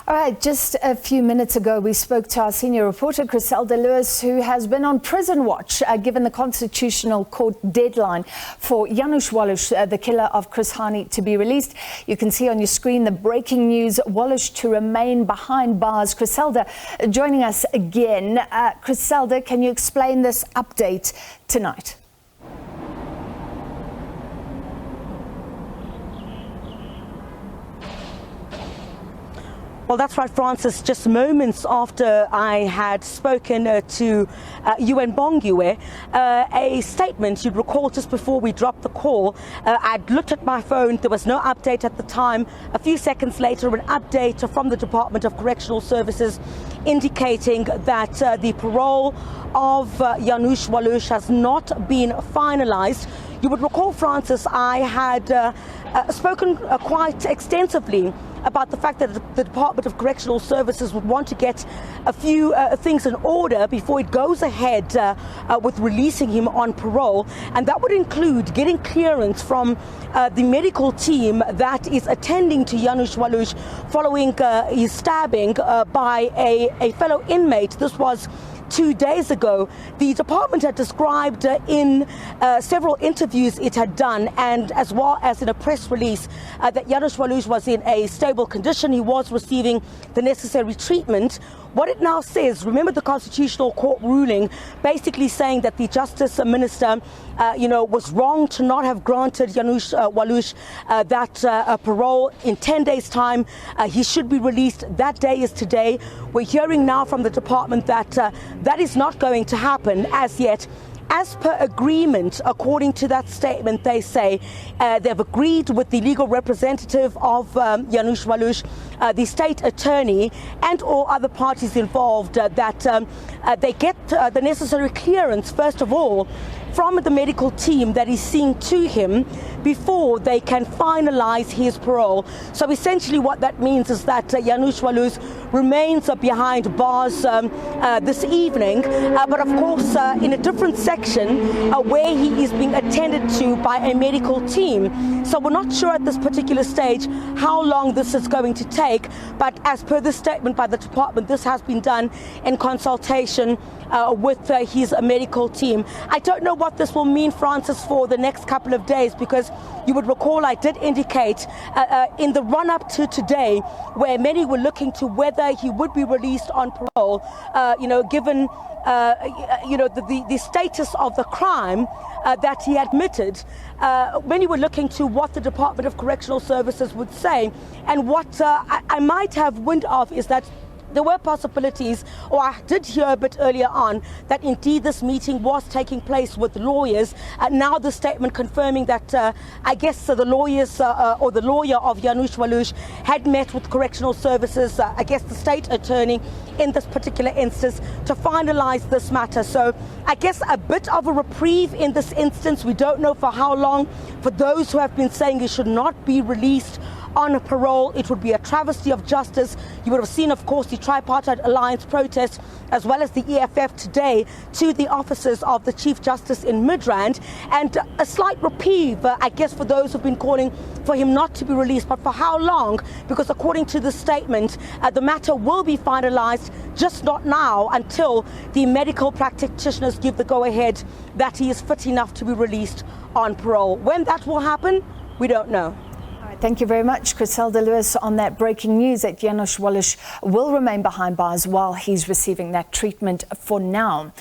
All right, just a few minutes ago, we spoke to our senior reporter, Chriselda Lewis, who has been on prison watch, given the Constitutional Court deadline for Janusz Walus, the killer of Hani, to be released. You can see on your screen the breaking news, Walus to remain behind bars. Chriselda joining us again. Chriselda, can you explain this update tonight? Well, that's right, Francis. Just moments after I had spoken to UN Bongiwe, a statement, you'd recall just before we dropped the call, I'd looked at my phone, there was no update at the time. A few seconds later, an update from the Department of Correctional Services indicating that the parole of Janusz Walus has not been finalized. You would recall, Francis, I had spoken quite extensively about the fact that the Department of Correctional Services would want to get a few things in order before it goes ahead with releasing him on parole. And that would include getting clearance from the medical team that is attending to Janusz Walus following his stabbing by a fellow inmate. This was 2 days ago. The department had described in several interviews it had done, and as well as in a press release, that Janusz Walus was in a stable condition. He was receiving the necessary treatment. What it now says, remember the Constitutional Court ruling basically saying that the Justice Minister was wrong to not have granted Janusz Walus that parole in 10 days' time. He should be released. That day is today. We're hearing now from the department that that is not going to happen as yet. As per agreement, according to that statement, they say they've agreed with the legal representative of Janusz Walus, the state attorney, and all other parties involved that they get the necessary clearance, first of all, from the medical team that is seeing to him before they can finalize his parole. So essentially what that means is that Janusz Walus remains behind bars this evening, but of course in a different section where he is being attended to by a medical team. So we're not sure at this particular stage how long this is going to take, but as per this statement by the department, this has been done in consultation with his medical team. I don't know what this will mean, Francis, for the next couple of days, because you would recall I did indicate in the run-up to today, where many were looking to whether he would be released on parole, given the status of the crime that he admitted. Many were looking to what the Department of Correctional Services would say, and what I might have wind of is that there were possibilities, or I did hear a bit earlier on, that indeed this meeting was taking place with lawyers. Now the statement confirming that I guess the lawyers or the lawyer of Janusz Walus had met with Correctional Services, I guess the state attorney in this particular instance, to finalize this matter. So I guess a bit of a reprieve in this instance. We don't know for how long. For those who have been saying he should not be released on parole, it would be a travesty of justice. You would have seen, of course, the Tripartite Alliance protest, as well as the EFF today, to the offices of the Chief Justice in Midrand, and a slight reprieve, I guess, for those who've been calling for him not to be released. But for how long? Because according to the statement, the matter will be finalized, just not now, until the medical practitioners give the go-ahead that he is fit enough to be released on parole. When that will happen, we don't know. Thank you very much, Chriselda Lewis, on that breaking news that Janusz Walus will remain behind bars while he's receiving that treatment for now.